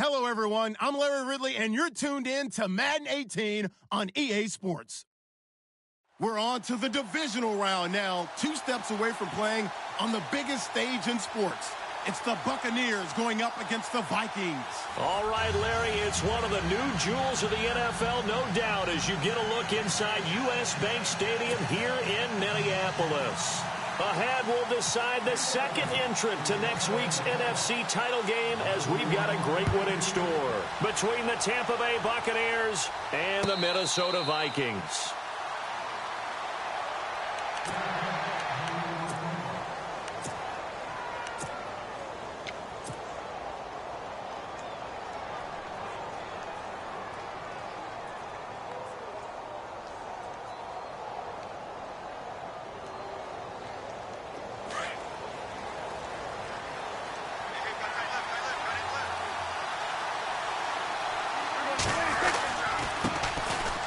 Hello, everyone. I'm Larry Ridley, and you're tuned in to Madden 18 on EA Sports. We're on to the divisional round now, 2 steps away from playing on the biggest stage in sports. It's the Buccaneers going up against the Vikings. All right, Larry, it's one of the new jewels of the NFL, no doubt, as you get a look inside U.S. Bank Stadium here in Minneapolis. Ahead, we'll decide the second entrant to next week's NFC title game, as we've got a great one in store between the Tampa Bay Buccaneers and the Minnesota Vikings.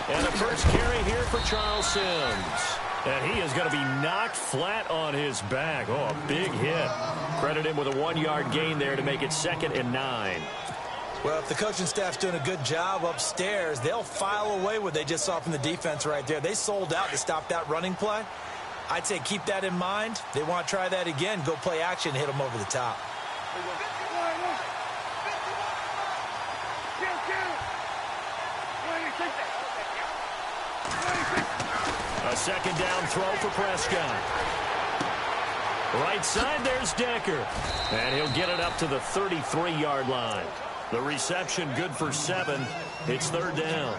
And the first carry here for Charles Sims. And he is going to be knocked flat on his back. Oh, a big hit. Credit him with a 1-yard gain there to make it 2nd and 9. Well, if the coaching staff's doing a good job upstairs, they'll file away what they just saw from the defense right there. They sold out to stop that running play. I'd say keep that in mind. They want to try that again. Go play action, hit them over the top. A second down throw for Prescott. Right side, there's Decker. And he'll get it up to the 33-yard line. The reception good for 7. It's 3rd down.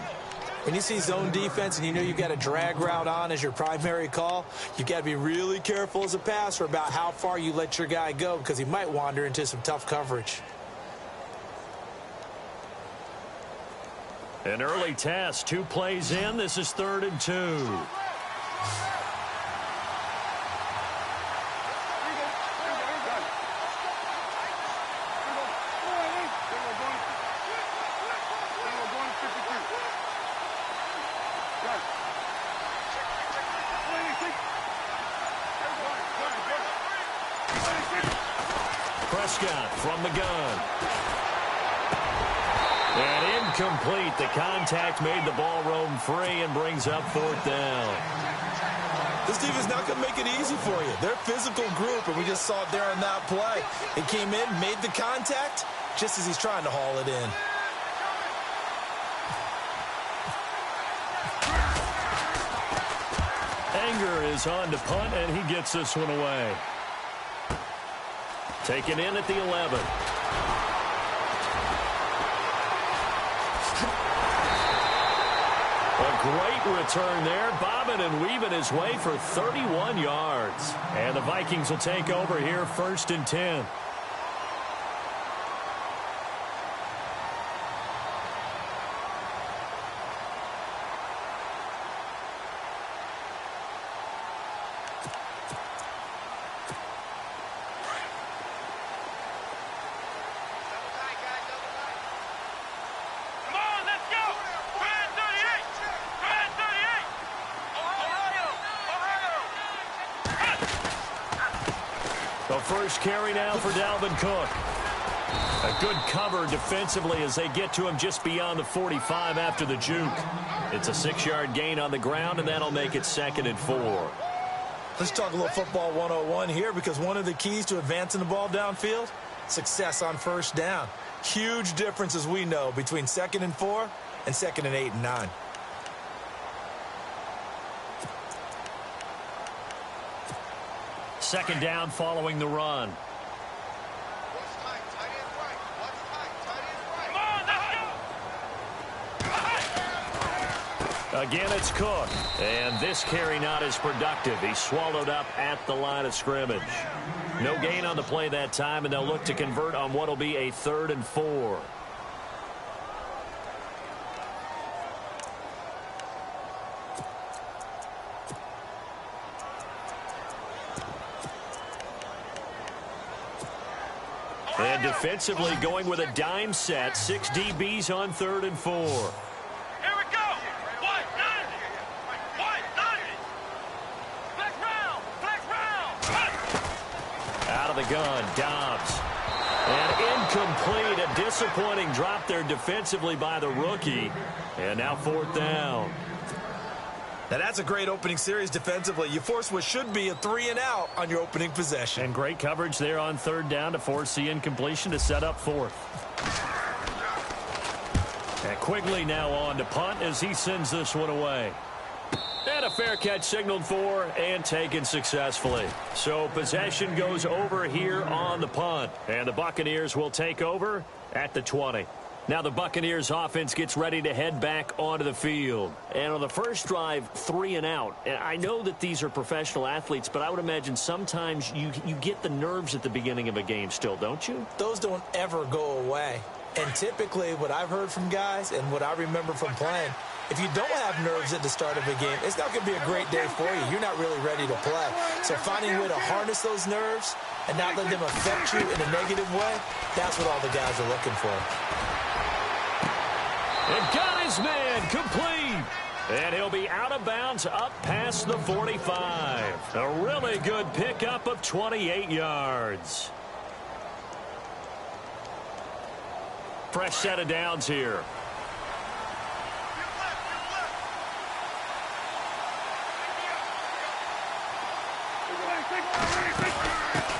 When you see zone defense and you know you've got a drag route on as your primary call, you've got to be really careful as a passer about how far you let your guy go, because he might wander into some tough coverage. An early test, 2 plays in. This is 3rd and 2. Prescott from the gun. And incomplete. The contact made the ball roam free and brings up 4th down. This defense not going to make it easy for you. They're a physical group, and we just saw it there on that play. It came in, made the contact, just as he's trying to haul it in. Anger is on to punt, and he gets this one away. Taken in at the 11. A great return there, bobbing and weaving his way for 31 yards. And the Vikings will take over here, 1st and 10. The first carry now for Dalvin Cook. A good cover defensively as they get to him just beyond the 45 after the juke. It's a 6-yard gain on the ground, and that'll make it 2nd and 4. Let's talk a little football 101 here, because one of the keys to advancing the ball downfield, success on 1st down. Huge difference, as we know, between 2nd and 4 and 2nd and 8 and 9. Second down following the run. Again, it's Cook. And this carry not as productive. He's swallowed up at the line of scrimmage. No gain on the play that time, and they'll look to convert on what will be a 3rd and 4. And defensively going with a dime set. 6 DBs on 3rd and 4. Here we go. White 90. White 90. Flex round. Out of the gun, Dobbs. And incomplete. A disappointing drop there defensively by the rookie. And now 4th down. Now that's a great opening series defensively. You force what should be a 3-and-out on your opening possession. And great coverage there on 3rd down to force the incompletion to set up 4th. And Quigley now on to punt as he sends this one away. And a fair catch signaled for and taken successfully. So possession goes over here on the punt. And the Buccaneers will take over at the 20. Now the Buccaneers offense gets ready to head back onto the field. And on the first drive, 3-and-out. And I know that these are professional athletes, but I would imagine sometimes you get the nerves at the beginning of a game still, don't you? Those don't ever go away. And typically what I've heard from guys and what I remember from playing, if you don't have nerves at the start of a game, it's not going to be a great day for you. You're not really ready to play. So finding a way to harness those nerves and not let them affect you in a negative way, that's what all the guys are looking for. And got his man complete. And he'll be out of bounds up past the 45. A really good pickup of 28 yards. Fresh set of downs here.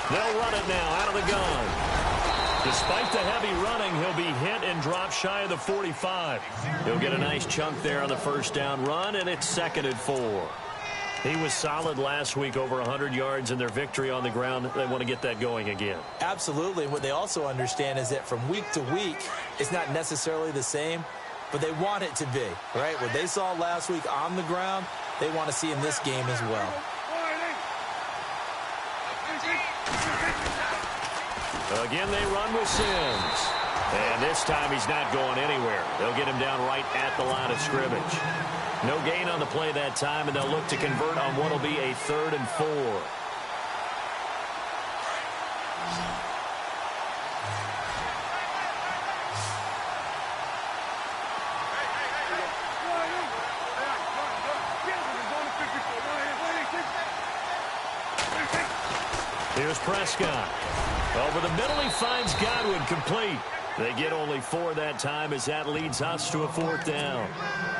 They'll run it now out of the gun. Despite the heavy running, he'll be hit and drop shy of the 45. He'll get a nice chunk there on the first down run, and it's 2nd and 4. He was solid last week, over 100 yards in their victory on the ground. They want to get that going again. Absolutely. What they also understand is that from week to week, it's not necessarily the same, but they want it to be, right? What they saw last week on the ground, they want to see in this game as well. Again, they run with Sims. And this time he's not going anywhere. They'll get him down right at the line of scrimmage. No gain on the play that time, and they'll look to convert on what will be a 3rd and 4. Here's Prescott. Over the middle, he finds Godwin complete. They get only 4 that time as that leads us to a 4th down.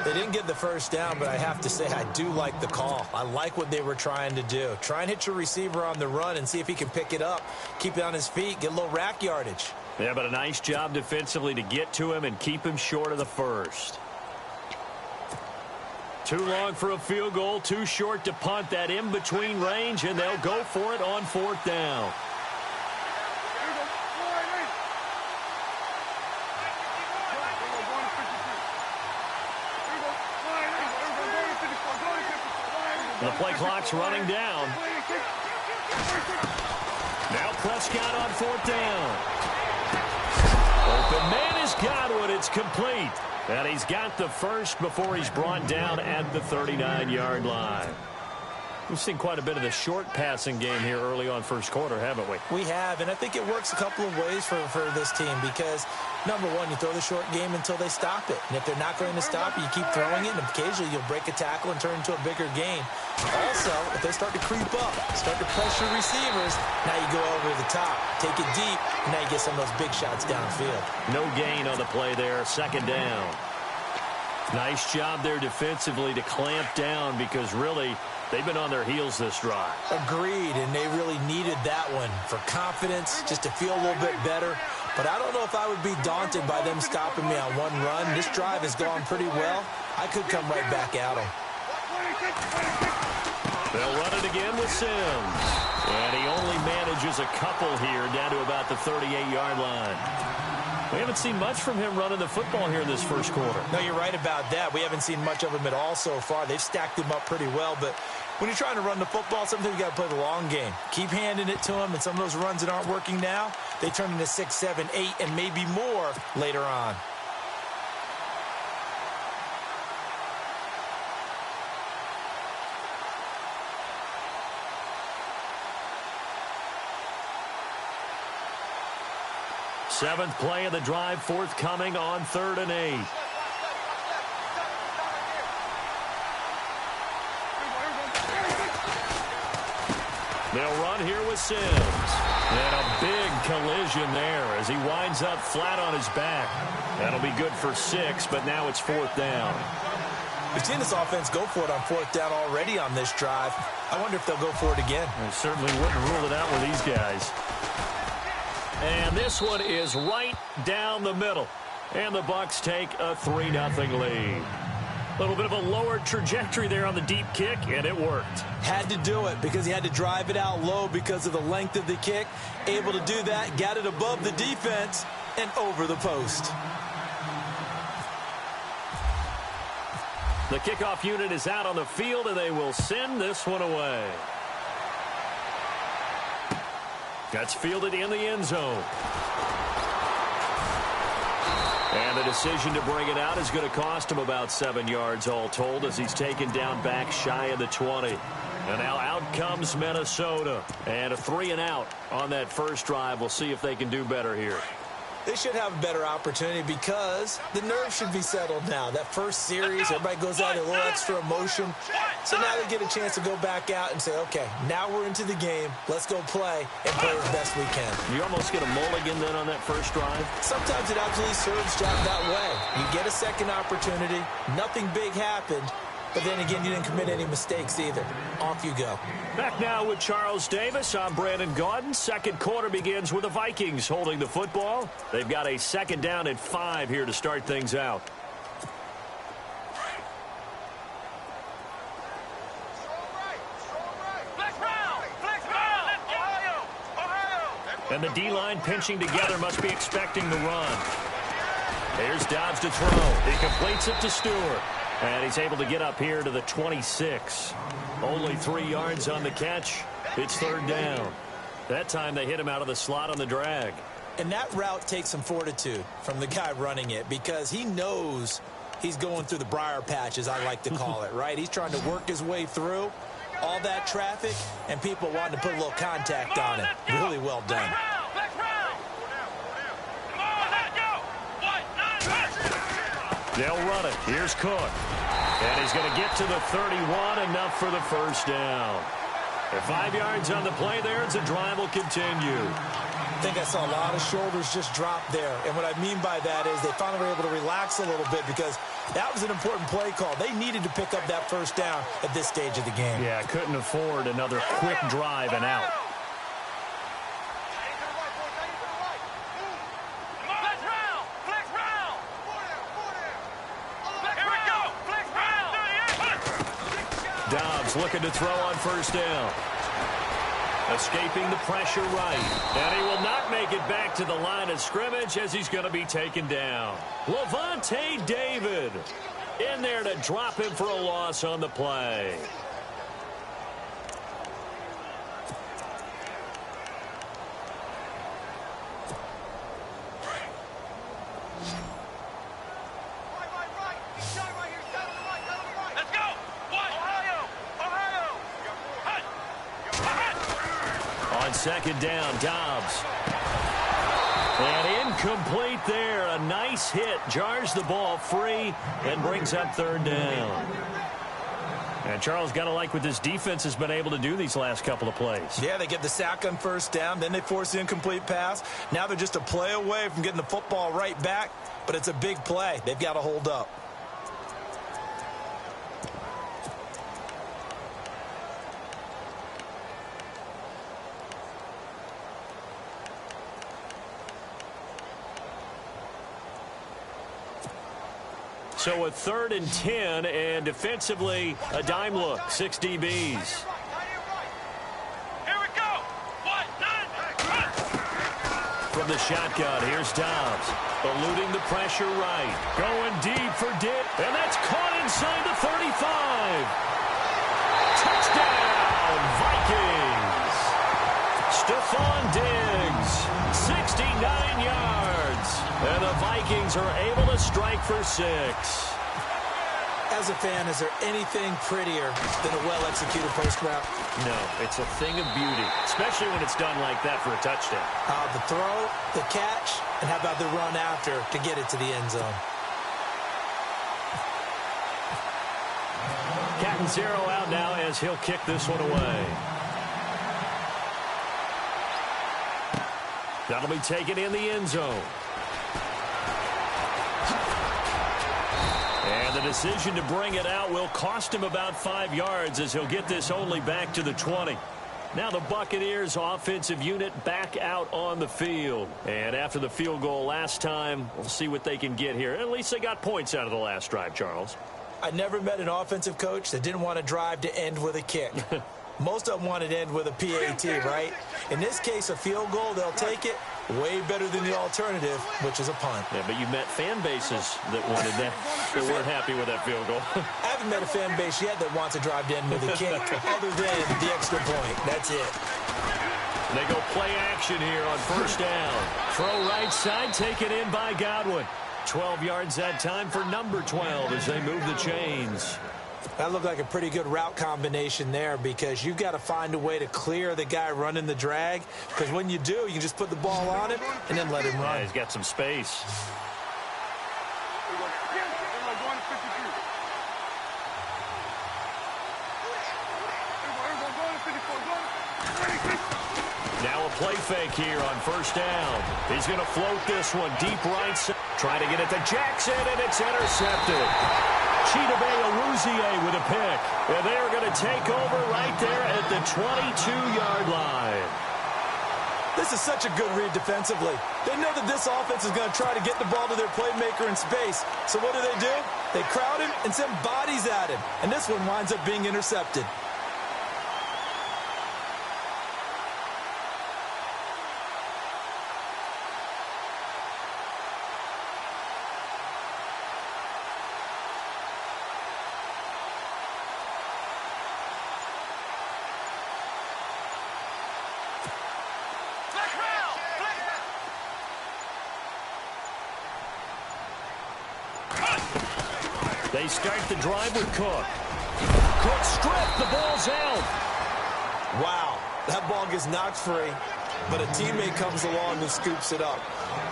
They didn't get the first down, but I have to say I do like the call. I like what they were trying to do. Try and hit your receiver on the run and see if he can pick it up, keep it on his feet, get a little rack yardage. Yeah, but a nice job defensively to get to him and keep him short of the first. Too long for a field goal, too short to punt. That in-between range, and they'll go for it on 4th down. The play clock's running down. Now Prescott on 4th down. Open man is Godwin. It's complete. And he's got the first before he's brought down at the 39-yard line. We've seen quite a bit of the short passing game here early on first quarter, haven't we? We have, and I think it works a couple of ways for this team because, number one, you throw the short game until they stop it. And if they're not going to stop it, you keep throwing it, and occasionally you'll break a tackle and turn into a bigger game. Also, if they start to creep up, start to pressure receivers, now you go over the top, take it deep, and now you get some of those big shots downfield. No gain on the play there, 2nd down. Nice job there defensively to clamp down because really they've been on their heels this drive. Agreed, and they really needed that one for confidence, just to feel a little bit better. But I don't know if I would be daunted by them stopping me on one run. This drive has gone pretty well. I could come right back at them. They'll run it again with Sims. And he only manages a couple here down to about the 38-yard line. We haven't seen much from him running the football here in this first quarter. No, you're right about that. We haven't seen much of him at all so far. They've stacked him up pretty well, but when you're trying to run the football, sometimes you got to play the long game. Keep handing it to him, and some of those runs that aren't working now, they turn into 6, 7, 8, and maybe more later on. Seventh play of the drive forthcoming on 3rd and 8. They'll run here with Sims. And a big collision there as he winds up flat on his back. That'll be good for 6, but now it's 4th down. We've seen this offense go for it on 4th down already on this drive. I wonder if they'll go for it again. I certainly wouldn't rule it out with these guys. And this one is right down the middle. And the Bucs take a 3-0 lead. A little bit of a lower trajectory there on the deep kick, and it worked. Had to do it because he had to drive it out low because of the length of the kick. Able to do that, got it above the defense and over the post. The kickoff unit is out on the field, and they will send this one away. That's fielded in the end zone. And the decision to bring it out is going to cost him about 7 yards all told as he's taken down back shy of the 20. And now out comes Minnesota. And a 3-and-out on that first drive. We'll see if they can do better here. They should have a better opportunity because the nerves should be settled now. That first series, everybody goes out with a little extra emotion. So now they get a chance to go back out and say, okay, now we're into the game. Let's go play and play as best we can. You almost get a mulligan then on that first drive? Sometimes it absolutely serves job that way. You get a second opportunity. Nothing big happened. But then again, you didn't commit any mistakes either. Off you go. Back now with Charles Davis. I'm Brandon Gaudin. Second quarter begins with the Vikings holding the football. They've got a 2nd down and 5 here to start things out. And the D-line pinching together must be expecting the run. Here's Dobbs to throw. He completes it to Stewart. And he's able to get up here to the 26. Only 3 yards on the catch. It's 3rd down. That time they hit him out of the slot on the drag. And that route takes some fortitude from the guy running it because he knows he's going through the briar patch, as I like to call it, right? He's trying to work his way through all that traffic and people wanting to put a little contact on it. Really well done. They'll run it. Here's Cook. And he's going to get to the 31, enough for the first down. They're 5 yards on the play there as the drive will continue. I think I saw a lot of shoulders just drop there. And what I mean by that is they finally were able to relax a little bit because that was an important play call. They needed to pick up that first down at this stage of the game. Yeah, couldn't afford another quick drive and out. Dobbs looking to throw on first down. Escaping the pressure right. And he will not make it back to the line of scrimmage as he's going to be taken down. Levante David in there to drop him for a loss on the play. On 2nd down, Dobbs. And incomplete there. A nice hit. Jars the ball free and brings up 3rd down. And Charles, got to like what this defense has been able to do these last couple of plays. Yeah, they get the sack on first down. Then they force the incomplete pass. Now they're just a play away from getting the football right back. But it's a big play. They've got to hold up. So a 3rd and 10, and defensively a dime look. 6 DBs. Here we go. From the shotgun, here's Dobbs. Eluding the pressure right. Going deep for Dick. And that's caught inside the 35. Touchdown, Vikings. Stephon Diggs, 69 yards. And the Vikings are able to strike for 6. As a fan, is there anything prettier than a well-executed post route? No, it's a thing of beauty, especially when it's done like that for a touchdown. The throw, the catch, and how about the run after to get it to the end zone? Catanzaro out now as he'll kick this one away. That'll be taken in the end zone. And the decision to bring it out will cost him about 5 yards as he'll get this only back to the 20. Now the Buccaneers offensive unit back out on the field. And after the field goal last time, we'll see what they can get here. At least they got points out of the last drive, Charles. I never met an offensive coach that didn't want to drive to end with a kick. Most of them want it to end with a PAT, right? In this case, a field goal, they'll take it. Way better than the alternative, which is a punt. Yeah, but you met fan bases that wanted that, that weren't happy with that field goal. I haven't met a fan base yet that wants to drive to end with a kick other than the extra point. That's it. They go play action here on first down. Throw right side, taken in by Godwin. 12 yards that time for number 12 as they move the chains. That looked like a pretty good route combination there because you've got to find a way to clear the guy running the drag, because when you do, you can just put the ball on him and then let him run. Yeah, he's got some space. Now a play fake here on first down. He's going to float this one deep right side. Trying to get it to Jackson, and it's intercepted. Chidobe Awuzie with a pick. And they're going to take over right there at the 22-yard line. This is such a good read defensively. They know that this offense is going to try to get the ball to their playmaker in space. So what do? They crowd him and send bodies at him. And this one winds up being intercepted. They start the drive with Cook. Cook stripped. The ball's out. Wow, that ball gets knocked free, but a teammate comes along and scoops it up.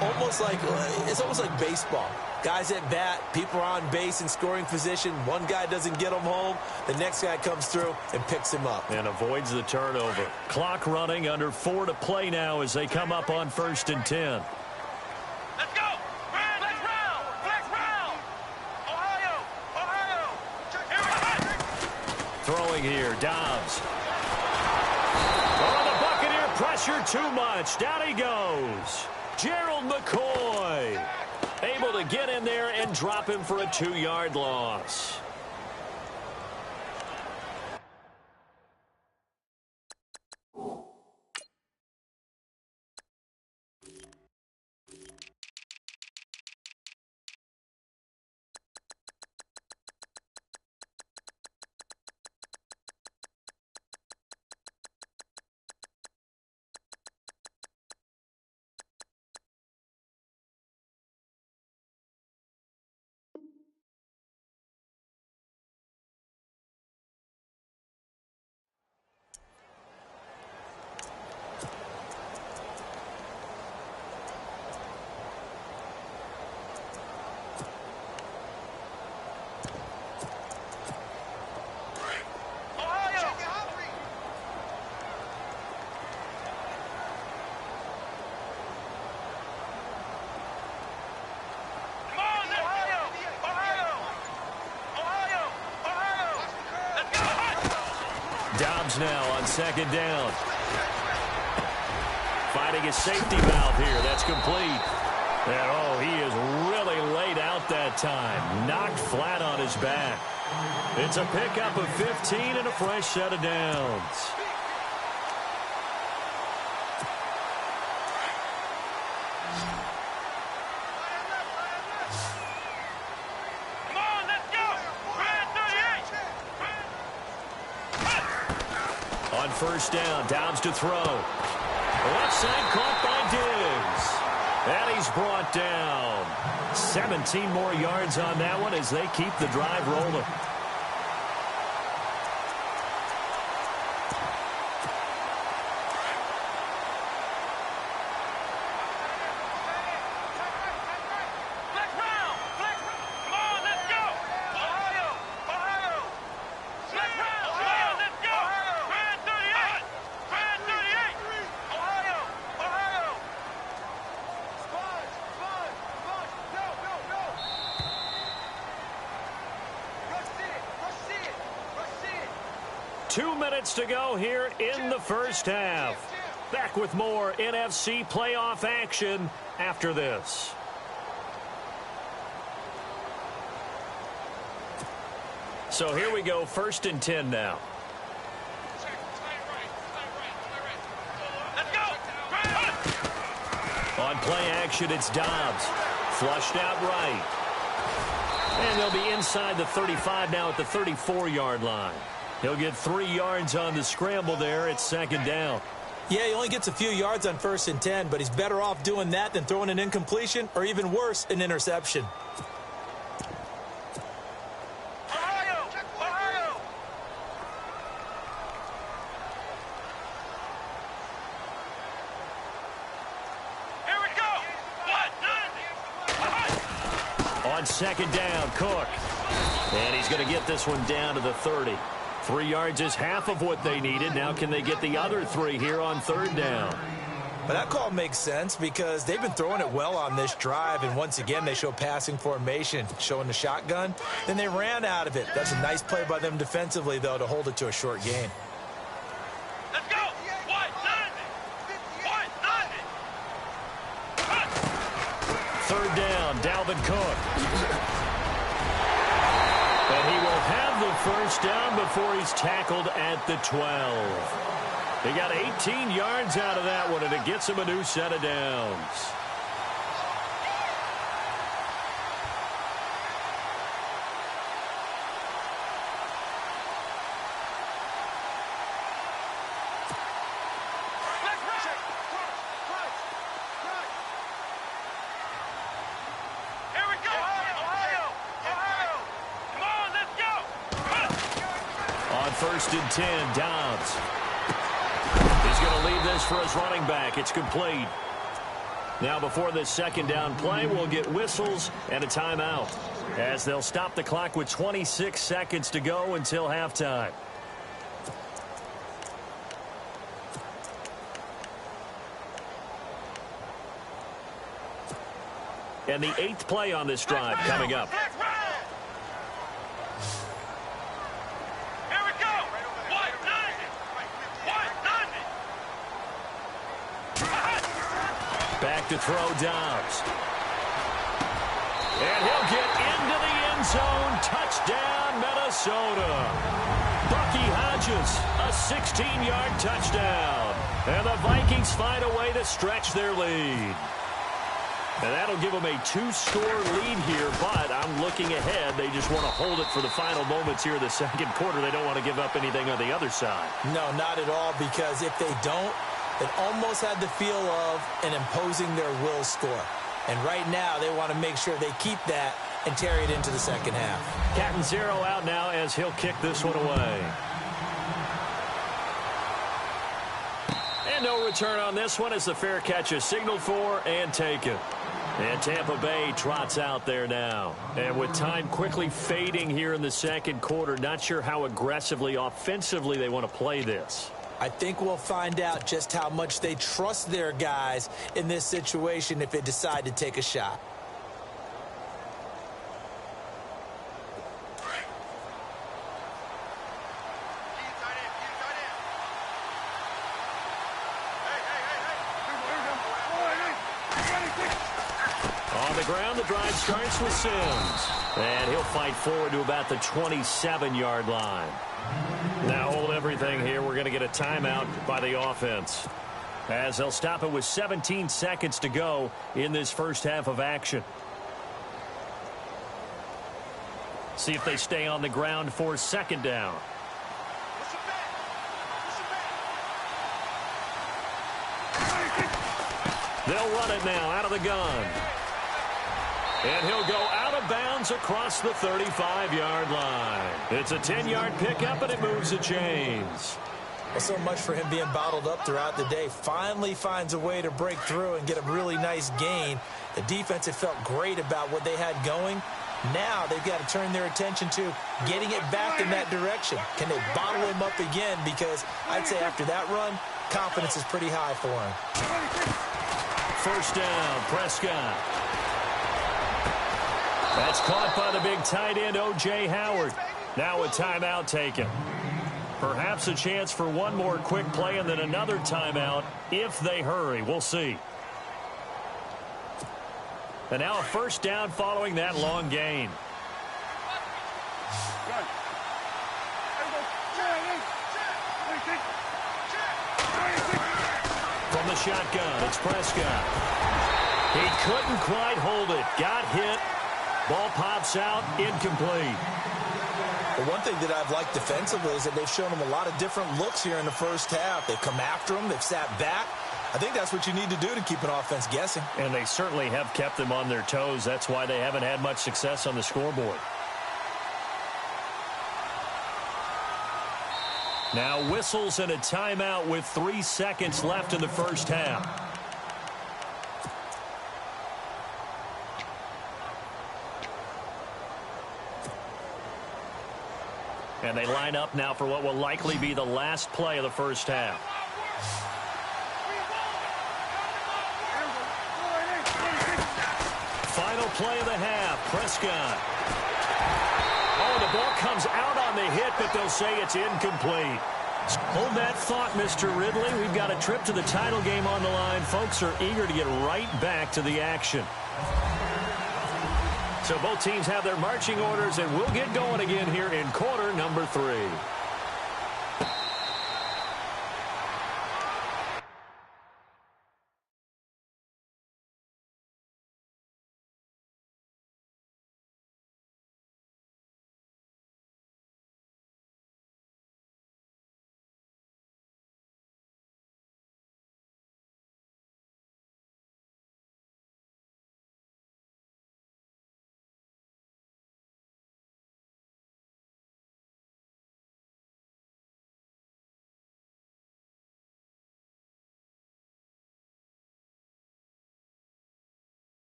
It's almost like baseball. Guys at bat, people are on base in scoring position. One guy doesn't get him home. The next guy comes through and picks him up. And avoids the turnover. Clock running, under 4 to play now as they come up on 1st and 10. Let's go! Flex round! Flex round! Ohio! Here we go! Throwing here, Dobbs. Oh, the Buccaneer pressure too much. Down he goes. Gerald McCoy able to get in there and drop him for a 2-yard loss. Dobbs now on 2nd down. Finding his safety valve here. That's complete. And, oh, he is really laid out that time. Knocked flat on his back. It's a pickup of 15 and a fresh set of downs. On 1st down, Dobbs to throw. Left side caught by Diggs. And he's brought down. 17 more yards on that one as they keep the drive rolling. 2 minutes to go here in the first half. Back with more NFC playoff action after this. So here we go, 1st and 10 now. On play action, it's Dobbs. Flushed out right. And they'll be inside the 35 now at the 34-yard line. He'll get 3 yards on the scramble there at 2nd down. Yeah, he only gets a few yards on 1st and 10, but he's better off doing that than throwing an incompletion or even worse, an interception. On 2nd down, Cook. And he's going to get this one down to the 30. 3 yards is half of what they needed. Now can they get the other 3 here on 3rd down? But that call makes sense because they've been throwing it well on this drive, and once again they show passing formation, showing the shotgun. Then they ran out of it. That's a nice play by them defensively, though, to hold it to a short gain. Let's go! 3rd down, Dalvin Cook. And he will have the 1st down before he's tackled at the 12. He got 18 yards out of that one, and it gets him a new set of downs. On 1st and 10, Dobbs. He's going to leave this for his running back. It's complete. Now before this 2nd down play, we'll get whistles and a timeout, as they'll stop the clock with 26 seconds to go until halftime. And the 8th play on this drive coming up. Back to throw, Dobbs. And he'll get into the end zone. Touchdown, Minnesota. Bucky Hodges, a 16-yard touchdown. And the Vikings find a way to stretch their lead. And that'll give them a 2-score lead here, but I'm looking ahead. They just want to hold it for the final moments here in the 2nd quarter. They don't want to give up anything on the other side. No, not at all, because if they don't, it almost had the feel of an imposing their will score. And right now, they want to make sure they keep that and carry it into the 2nd half. Catanzaro out now as he'll kick this one away. And no return on this one as the fair catch is signaled for and taken. And Tampa Bay trots out there now. And with time quickly fading here in the 2nd quarter, not sure how aggressively, offensively they want to play this. I think we'll find out just how much they trust their guys in this situation if they decide to take a shot. On the ground, the drive starts with Sims. And he'll fight forward to about the 27-yard line. Now hold everything here. We're going to get a timeout by the offense, as they'll stop it with 17 seconds to go in this first half of action. See if they stay on the ground for 2nd down. They'll run it now out of the gun. And he'll go out of bounds across the 35-yard line. It's a 10-yard pickup, and it moves the chains. Well, so much for him being bottled up throughout the day. Finally finds a way to break through and get a really nice gain. The defense had felt great about what they had going. Now they've got to turn their attention to getting it back in that direction. Can they bottle him up again? Because I'd say after that run, confidence is pretty high for him. 1st down, Prescott. That's caught by the big tight end, O.J. Howard. Now a timeout taken. Perhaps a chance for one more quick play and then another timeout if they hurry. We'll see. And now a first down following that long gain. From the shotgun, it's Prescott. He couldn't quite hold it. Got hit. Ball pops out, incomplete. The one thing that I've liked defensively is that they've shown them a lot of different looks here in the first half. They've come after them. They've sat back. I think that's what you need to do to keep an offense guessing. And they certainly have kept them on their toes. That's why they haven't had much success on the scoreboard. Now whistles and a timeout with 3 seconds left in the first half. And they line up now for what will likely be the last play of the first half. Final play of the half, Prescott. Oh, the ball comes out on the hit, but they'll say it's incomplete. Hold that thought, Mr. Ridley. We've got a trip to the title game on the line. Folks are eager to get right back to the action. So both teams have their marching orders, and we'll get going again here in quarter number 3.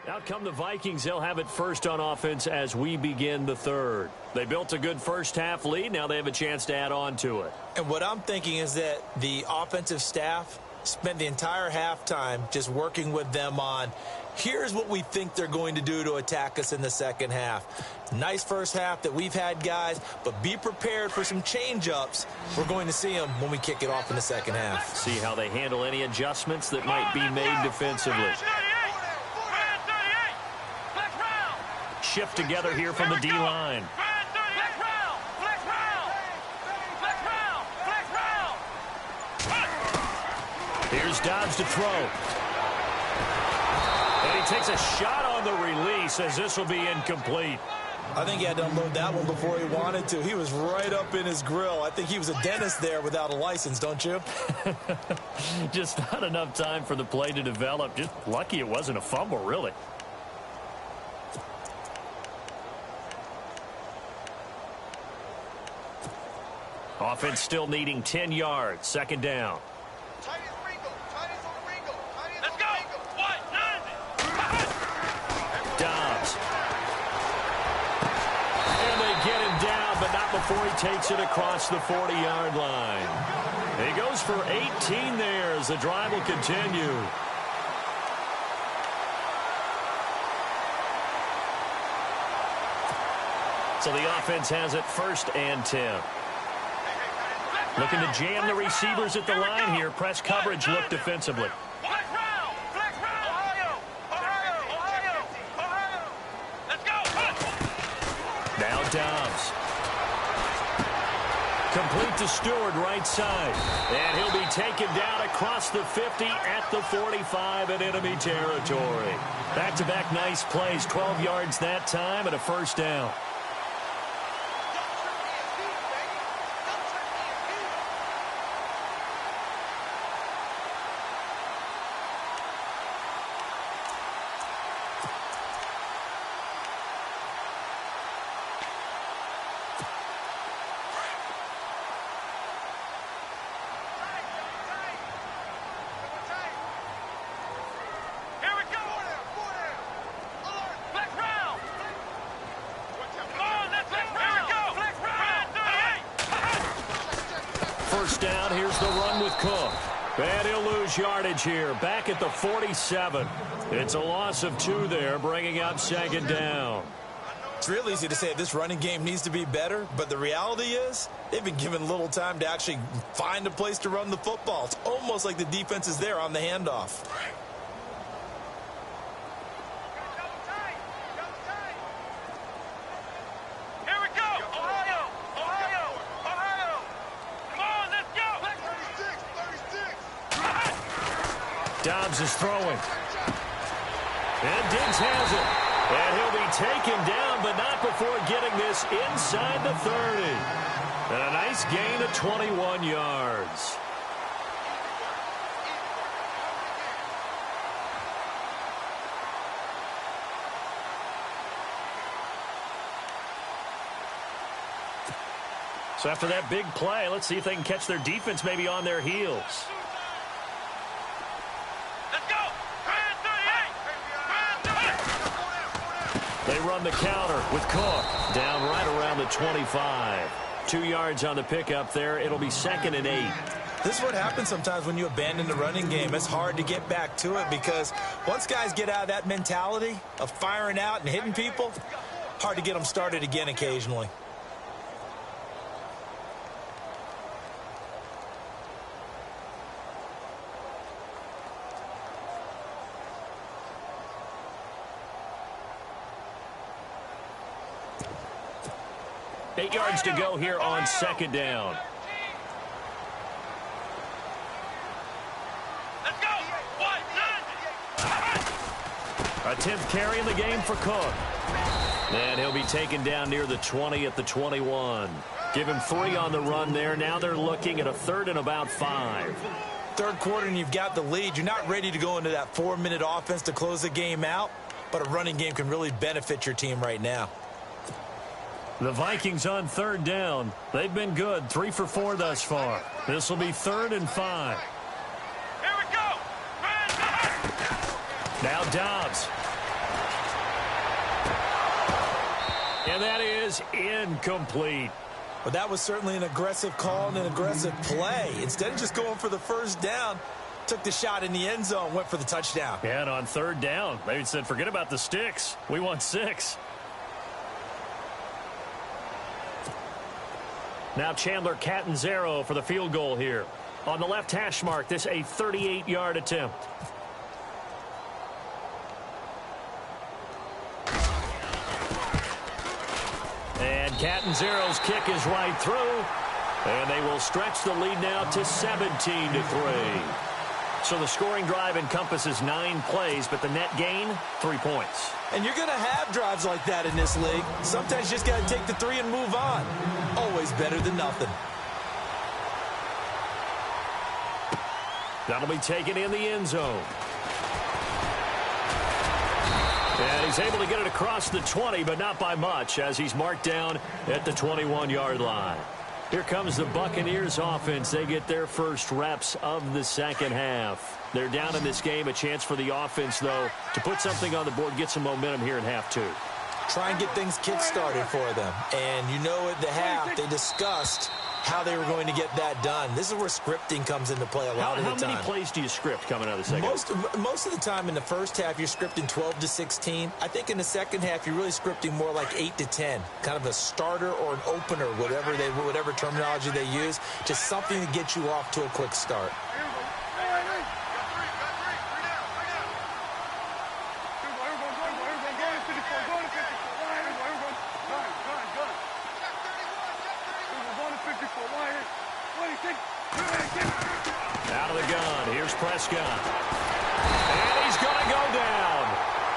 Out come the Vikings. They'll have it first on offense as we begin the third. They built a good first half lead. Now they have a chance to add on to it. And what I'm thinking is that the offensive staff spent the entire halftime just working with them on, here's what we think they're going to do to attack us in the second half. Nice first half that we've had, guys, but be prepared for some change-ups. We're going to see them when we kick it off in the second half. See how they handle any adjustments that might be made defensively. Shift together here from the D-line. Here's Dobbs to throw. And he takes a shot on the release as this will be incomplete. I think he had to unload that one before he wanted to. He was right up in his grill. I think he was a dentist there without a license, don't you? Just not enough time for the play to develop. Just lucky it wasn't a fumble, really. Offense still needing 10 yards. Second down. Let's go. What? Dobbs. And they get him down, but not before he takes it across the 40-yard line. He goes for 18 there as the drive will continue. So the offense has it first and 10. Looking to jam the receivers at the line here. Press coverage look defensively. Now Dobbs. Complete to Stewart, right side. And he'll be taken down across the 50 at the 45 in enemy territory. Back-to-back nice plays. 12 yards that time and a first down. first down. Here's the run with Cook. And he'll lose yardage here. Back at the 47. It's a loss of 2 there, bringing up second down. It's real easy to say this running game needs to be better, but the reality is they've been given little time to actually find a place to run the football. It's almost like the defense is there on the handoff. Here we go. Ohio. Ohio. Ohio. Come on, let's go. 36. Dobbs is throwing. And Diggs has it. And he'll be taken down, but not before getting this inside the 30. And a nice gain of 21 yards. So after that big play, let's see if they can catch their defense maybe on their heels. Let's go. They run the counter with Cook down right around the 25. 2 yards on the pickup there. It'll be 2nd and 8. This is what happens sometimes when you abandon the running game. It's hard to get back to it because once guys get out of that mentality of firing out and hitting people, hard to get them started again occasionally. Eight yards to go here on second down. Let's go. 1, 10th carry in the game for Cook. And he'll be taken down near the 20 at the 21. Give him 3 on the run there. Now they're looking at a 3rd and about 5. Third quarter and you've got the lead. You're not ready to go into that 4-minute offense to close the game out, but a running game can really benefit your team right now. The Vikings on 3rd down. They've been good, 3 for 4 thus far. This will be 3rd and 5. Here we go. Now Dobbs. And that is incomplete. But that was certainly an aggressive call and an aggressive play. Instead of just going for the first down, took the shot in the end zone, went for the touchdown. Yeah, and on 3rd down, they said, forget about the sticks. We want 6. Now Chandler Catanzaro for the field goal here. On the left hash mark, this a 38-yard attempt. And Catanzaro's kick is right through. And they will stretch the lead now to 17-3. So the scoring drive encompasses 9 plays, but the net gain, 3 points. And you're going to have drives like that in this league. Sometimes you just got to take the 3 and move on. Always better than nothing. That'll be taken in the end zone. And he's able to get it across the 20, but not by much, as he's marked down at the 21-yard line. Here comes the Buccaneers offense. They get their first reps of the second half. They're down in this game. A chance for the offense, though, to put something on the board, get some momentum here in half 2. Try and get things kick-started for them. And you know at the half, they discussed how they were going to get that done. This is where scripting comes into play a lot of the time. How many plays do you script coming out of the second half? Most of the time in the first half, you're scripting 12 to 16. I think in the second half, you're really scripting more like 8 to 10. Kind of a starter or an opener, whatever terminology they use. Just something to get you off to a quick start. Out of the gun, here's Prescott. And he's going to go down.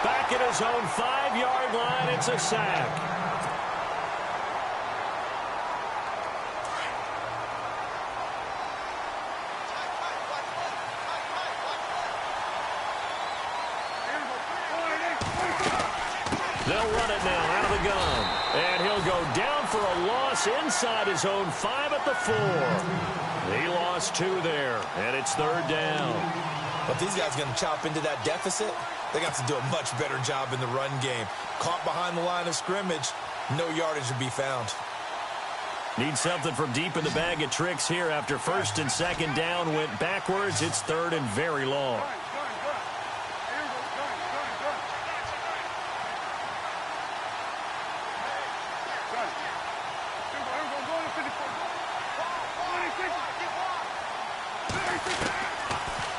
Back at his own 5-yard line, it's a sack. They'll run it now out of the gun. And he'll go down for a loss inside his own 5 at the 4. He lost 2 there, and it's 3rd down. But these guys are going to chop into that deficit. They got to do a much better job in the run game. Caught behind the line of scrimmage, no yardage to be found. Need something from deep in the bag of tricks here after first and second down went backwards. It's third and very long.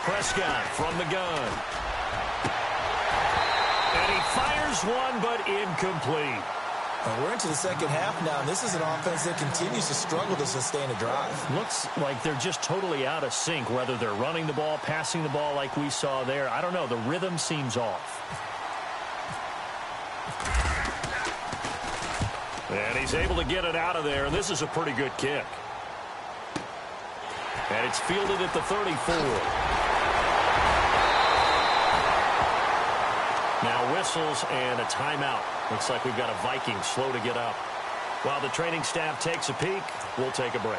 Prescott from the gun. And he fires one, but incomplete. We're into the second half now, and this is an offense that continues to struggle to sustain a drive. Looks like they're just totally out of sync, whether they're running the ball, passing the ball like we saw there. I don't know. The rhythm seems off. And he's able to get it out of there, and this is a pretty good kick. And it's fielded at the 34. Now whistles and a timeout. Looks like we've got a Vikings slow to get up. While the training staff takes a peek, we'll take a break.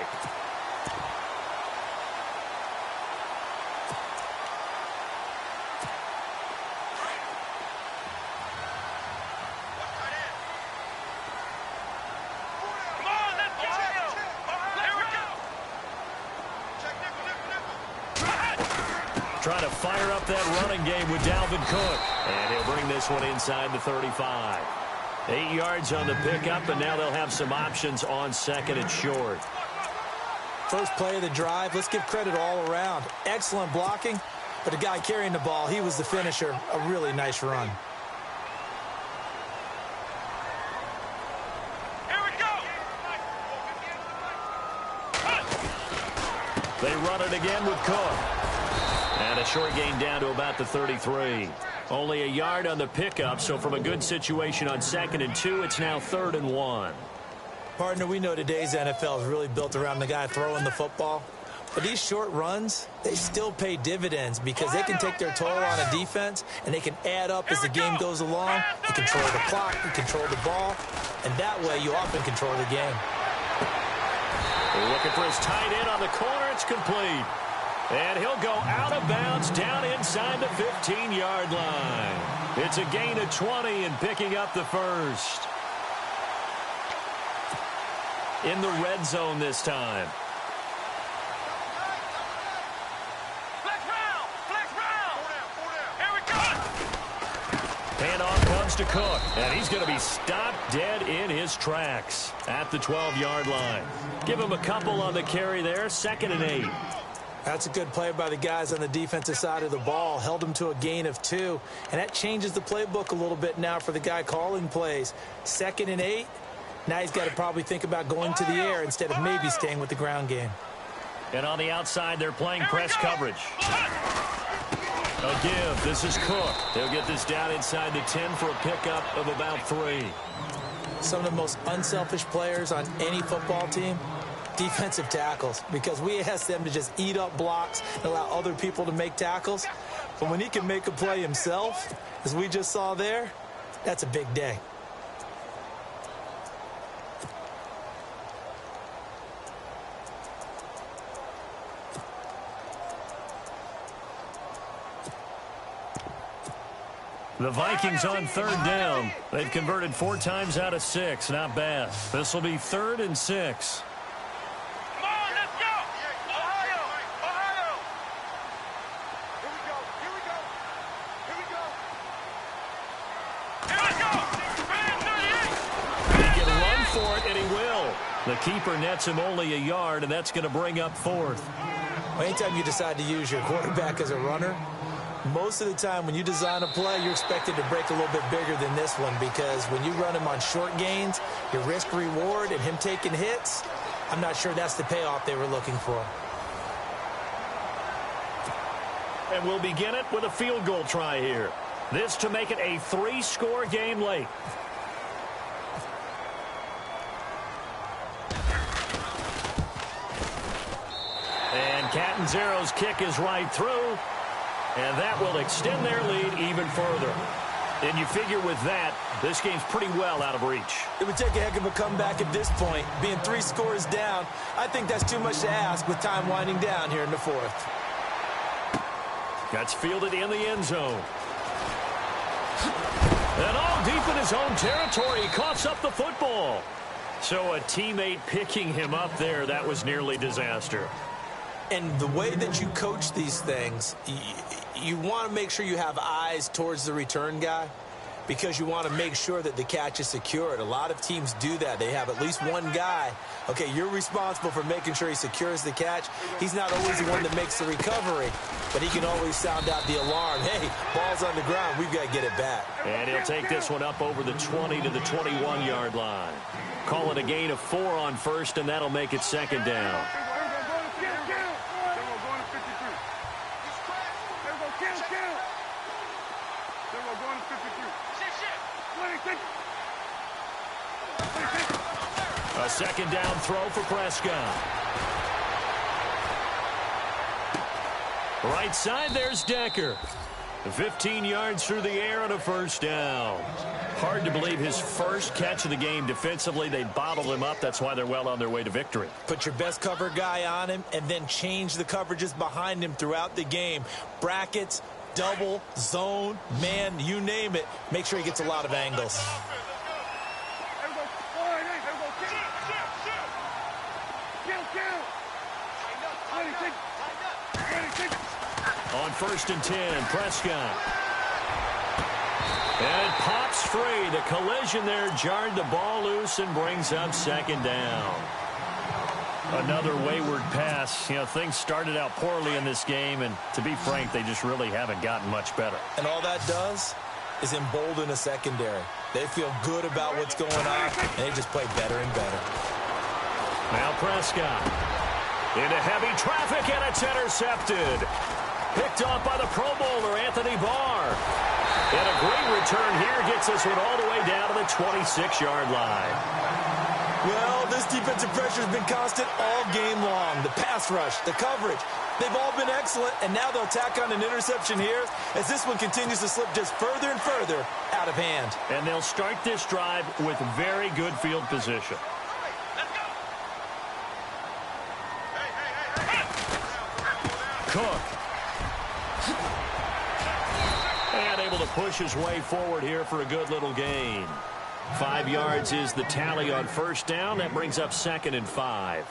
Trying to fire up that running game with Dalvin Cook. And he'll bring this one inside the 35. 8 yards on the pickup, and now they'll have some options on second and short. First play of the drive, let's give credit all around. Excellent blocking, but the guy carrying the ball, he was the finisher. A really nice run. Here we go. They run it again with Cook. And a short gain down to about the 33. Only a yard on the pickup, so from a good situation on second and 2, it's now 3rd and 1. Partner, we know today's NFL is really built around the guy throwing the football. But these short runs, they still pay dividends because they can take their toll on a defense, and they can add up as the game goes along. They control the clock, they control the ball, and that way you often control the game. They're looking for his tight end on the corner. It's complete. And he'll go out of bounds down inside the 15-yard line. It's a gain of 20 and picking up the first. In the red zone this time. Flex round. Flex round. 4 down. Here we go. Handoff comes to Cook. And he's going to be stopped dead in his tracks at the 12-yard line. Give him a couple on the carry there. 2nd and 8. That's a good play by the guys on the defensive side of the ball. Held him to a gain of 2. And that changes the playbook a little bit now for the guy calling plays. 2nd and 8. Now he's got to probably think about going to the air instead of maybe staying with the ground game. And on the outside, they're playing press coverage. A give. This is Cook. They'll get this down inside the 10 for a pickup of about 3. Some of the most unselfish players on any football team, defensive tackles, because we ask them to just eat up blocks and allow other people to make tackles. But when he can make a play himself, as we just saw there, that's a big day. The Vikings on 3rd down. They've converted 4 times out of 6. Not bad. This will be 3rd and 6. Come on, let's go. Ohio. Ohio. Here we go. Here we go. Here we go. Here we go. He can run for it, and he will. The keeper nets him only a yard, and that's going to bring up 4th. Well, anytime you decide to use your quarterback as a runner, most of the time when you design a play, you're expected to break a little bit bigger than this one, because when you run him on short gains, your risk-reward and him taking hits, I'm not sure that's the payoff they were looking for. And we'll begin it with a field goal try here. This to make it a 3-score game late. And Catanzaro's kick is right through. And that will extend their lead even further. And you figure with that, this game's pretty well out of reach. It would take a heck of a comeback at this point. Being 3 scores down, I think that's too much to ask with time winding down here in the 4th. That's fielded in the end zone. And all deep in his own territory, he coughs up the football. So a teammate picking him up there, that was nearly disaster. And the way that you coach these things, you want to make sure you have eyes towards the return guy because you want to make sure that the catch is secured. A lot of teams do that. They have at least one guy. Okay, you're responsible for making sure he secures the catch. He's not always the one that makes the recovery, but he can always sound out the alarm. Hey, ball's on the ground. We've got to get it back. And he'll take this one up over the 20 to the 21-yard line. Call it a gain of 4 on first, and that'll make it second down. A second down throw for Prescott. Right side, there's Decker. 15 yards through the air and a first down. Hard to believe his first catch of the game defensively. They bottled him up. That's why they're well on their way to victory. Put your best cover guy on him and then change the coverages behind him throughout the game. Brackets, double, zone, man, you name it. Make sure he gets a lot of angles. On first and 10, Prescott. And it pops free. The collision there jarred the ball loose and brings up second down. Another wayward pass. You know, things started out poorly in this game, and to be frank, they just really haven't gotten much better. And all that does is embolden a secondary. They feel good about what's going on, and they just play better and better. Now Prescott into heavy traffic, and it's intercepted. Picked off by the Pro Bowler, Anthony Barr. And a great return here gets us one all the way down to the 26-yard line. Well, this defensive pressure has been constant all game long. The pass rush, the coverage, they've all been excellent, and now they'll tack on an interception here as this one continues to slip just further and further out of hand. And they'll start this drive with very good field position. Cook. And able to push his way forward here for a good little gain. 5 yards is the tally on first down. That brings up second and 5.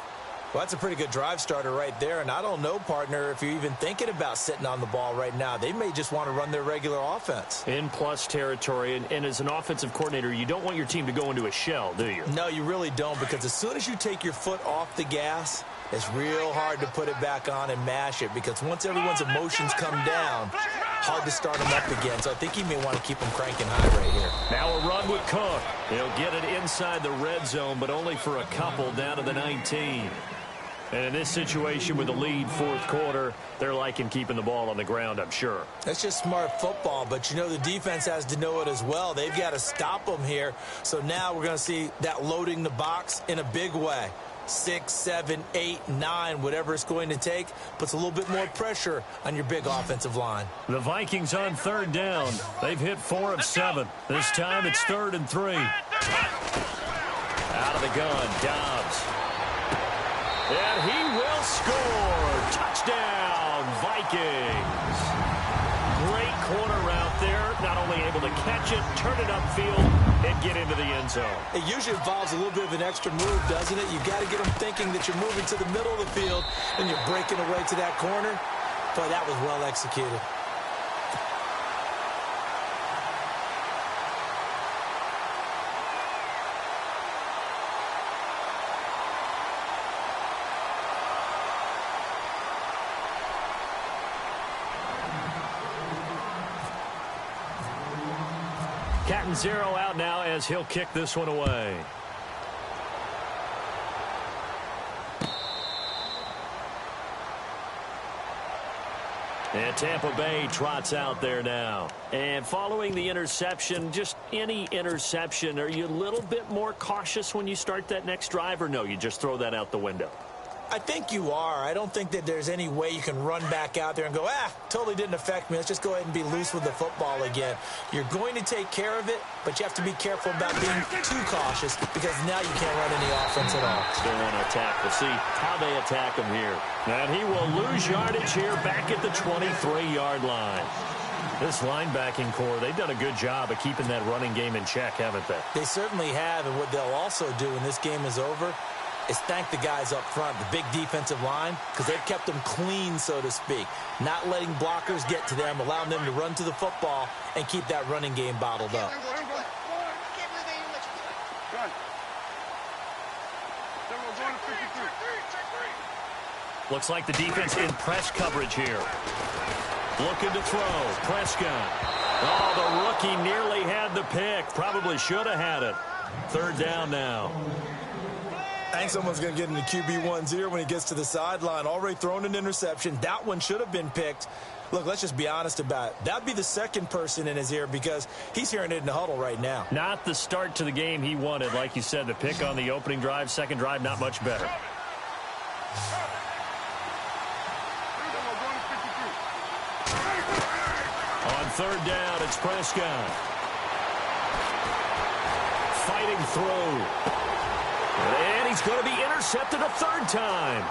Well, that's a pretty good drive starter right there. And I don't know, partner, if you're even thinking about sitting on the ball right now. They may just want to run their regular offense. In plus territory. And as an offensive coordinator, you don't want your team to go into a shell, do you? No, you really don't, because as soon as you take your foot off the gas, it's real hard to put it back on and mash it, because once everyone's emotions come down, hard to start them up again. So I think he may want to keep them cranking high right here. Now a run with Cook. He'll get it inside the red zone, but only for a couple down to the 19. And in this situation with the lead fourth quarter, they're liking keeping the ball on the ground, I'm sure. That's just smart football, but you know the defense has to know it as well. They've got to stop them here. So now we're going to see that loading the box in a big way. 6, 7, 8, 9, whatever it's going to take, puts a little bit more pressure on your big offensive line. The Vikings on third down. They've hit 4 of 7. This time it's 3rd and 3. Out of the gun, Dobbs. And he will score. Touchdown, Vikings. Great corner route there. Not only able to catch it, turn it upfield, and get into the end zone. It usually involves a little bit of an extra move, doesn't it? You've got to get them thinking that you're moving to the middle of the field and you're breaking away to that corner. Boy, that was well executed. Zero out now as he'll kick this one away. And Tampa Bay trots out there now. And following the interception, just any interception, are you a little bit more cautious when you start that next drive, or no, you just throw that out the window? I think you are. I don't think that there's any way you can run back out there and go, totally didn't affect me. Let's just go ahead and be loose with the football again. You're going to take care of it, but you have to be careful about being too cautious, because now you can't run any offense at all. Still want to attack. We'll see how they attack him here. And he will lose yardage here back at the 23-yard line. This linebacking core, they've done a good job of keeping that running game in check, haven't they? They certainly have, and what they'll also do when this game is over is thank the guys up front, the big defensive line, because they've kept them clean, so to speak. Not letting blockers get to them, allowing them to run to the football and keep that running game bottled up. Looks like the defense in press coverage here. Looking to throw. Prescott. Oh, the rookie nearly had the pick. Probably should have had it. Third down now. I think someone's going to get into QB1's ear when he gets to the sideline. Already thrown an interception. That one should have been picked. Look, let's just be honest about it. That'd be the second person in his ear because he's hearing it in the huddle right now. Not the start to the game he wanted. Like you said, the pick on the opening drive, second drive, not much better. On third down, it's Prescott. Fighting through. And he's going to be intercepted a third time.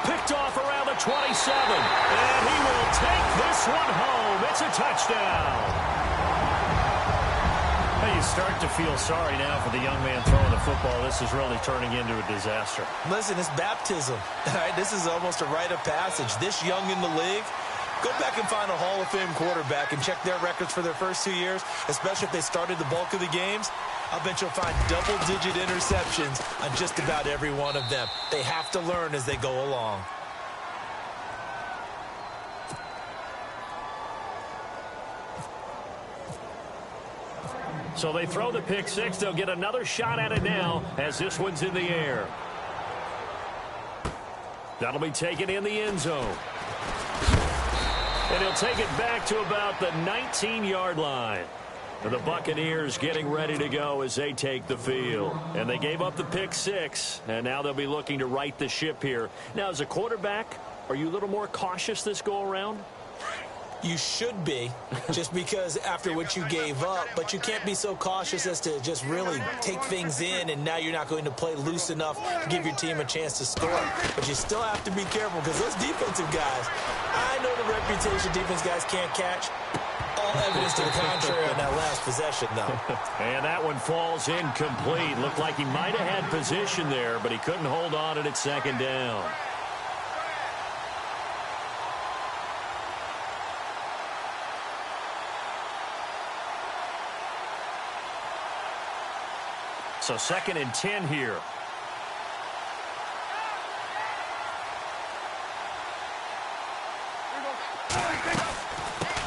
Picked off around the 27. And he will take this one home. It's a touchdown. Hey, you start to feel sorry now for the young man throwing the football. This is really turning into a disaster. Listen, it's baptism. All right, this is almost a rite of passage. This young in the league, go back and find a Hall of Fame quarterback and check their records for their first 2 years, especially if they started the bulk of the games. I'll bet you'll find double-digit interceptions on just about every one of them. They have to learn as they go along. So they throw the pick six. They'll get another shot at it now as this one's in the air. That'll be taken in the end zone. And he'll take it back to about the 19-yard line. The Buccaneers getting ready to go as they take the field. And they gave up the pick six, and now they'll be looking to right the ship here. Now, as a quarterback, are you a little more cautious this go-around? You should be, just because after what you gave up, but you can't be so cautious as to just really take things in, and now you're not going to play loose enough to give your team a chance to score. But you still have to be careful because those defensive guys, I know the reputation defense guys can't catch. All evidence to the contrary on that last possession, though. And that one falls incomplete. Looked like he might have had position there, but he couldn't hold on at second down. So 2nd and 10 here.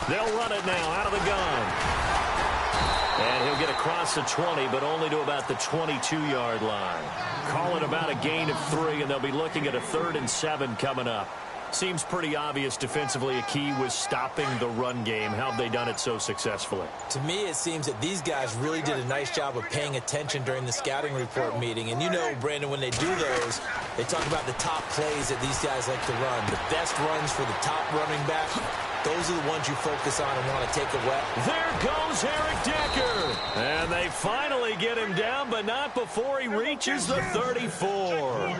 They'll run it now out of the gun. And he'll get across the 20, but only to about the 22-yard line. Call it about a gain of 3, and they'll be looking at a 3rd and 7 coming up. Seems pretty obvious defensively a key was stopping the run game. How have they done it so successfully? To me, it seems that these guys really did a nice job of paying attention during the scouting report meeting. And you know, Brandon, when they do those, they talk about the top plays that these guys like to run. The best runs for the top running back, those are the ones you focus on and want to take away. There goes Eric Decker. And they finally get him down, but not before he reaches the 34.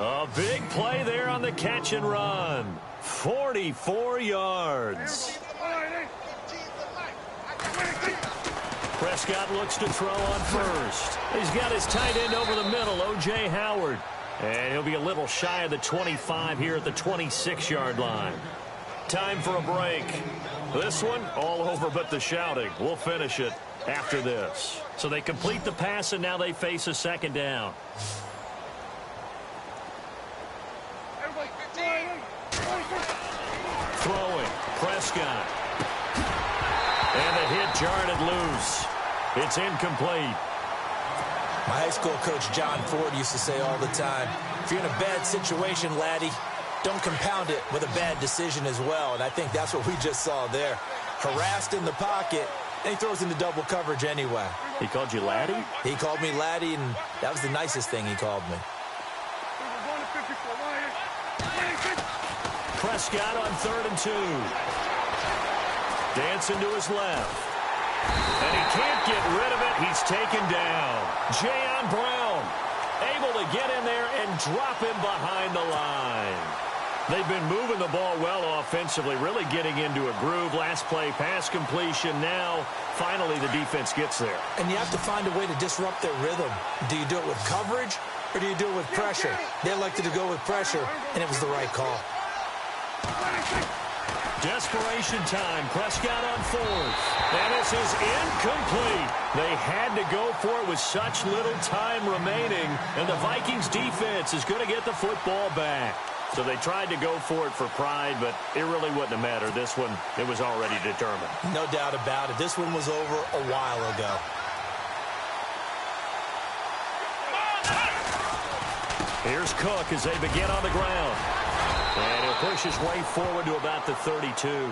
A big play there on the catch and run. 44 yards. Prescott looks to throw on first. He's got his tight end over the middle, O.J. Howard. And he'll be a little shy of the 25 here at the 26-yard line. Time for a break. This one, all over but the shouting. We'll finish it after this. So they complete the pass, and now they face a 2nd down. Throwing, Prescott. And the hit jarred it loose. It's incomplete. My high school coach, John Ford, used to say all the time, if you're in a bad situation, laddie, don't compound it with a bad decision as well. And I think that's what we just saw there. Harassed in the pocket, and he throws into double coverage anyway. He called you laddie? He called me laddie, and that was the nicest thing he called me. Prescott on 3rd and 2. Dancing to his left. And he can't get rid of it. He's taken down. Jayon Brown able to get in there and drop him behind the line. They've been moving the ball well offensively, really getting into a groove. Last play, pass completion. Now, finally, the defense gets there. And you have to find a way to disrupt their rhythm. Do you do it with coverage, or do you do it with pressure? They elected to go with pressure, and it was the right call. Desperation time. Prescott on fourth. And this is incomplete. They had to go for it with such little time remaining, and the Vikings defense is going to get the football back. So they tried to go for it for pride, but it really wouldn't have mattered. This one, it was already determined. No doubt about it. This one was over a while ago. Here's Cook as they begin on the ground. And he'll push his way forward to about the 32.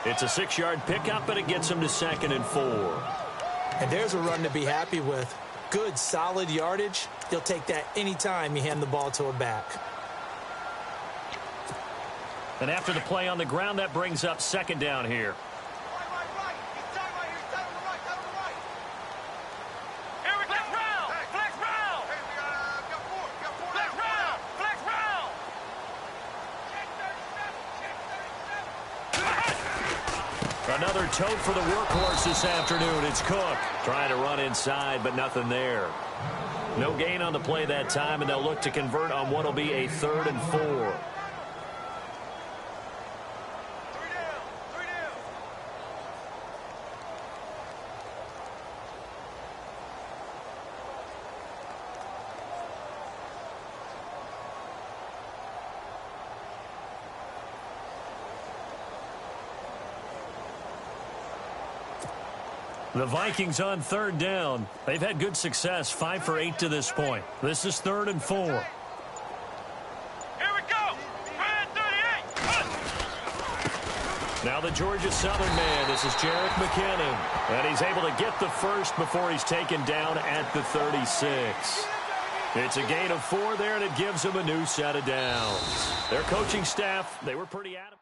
It's a 6-yard pickup, and it gets him to 2nd and 4. And there's a run to be happy with. Good, solid yardage. You'll take that anytime you hand the ball to a back. And after the play on the ground, that brings up 2nd down here. Another tote for the workhorse this afternoon. It's Cook trying to run inside, but nothing there. No gain on the play that time, and they'll look to convert on what will be a 3rd and 4. The Vikings on 3rd down. They've had good success, 5 for 8 to this point. This is 3rd and 4. Here we go. 38. Now the Georgia Southern man. This is Jerick McKinnon. And he's able to get the first before he's taken down at the 36. It's a gain of 4 there, and it gives him a new set of downs. Their coaching staff, they were pretty adamant.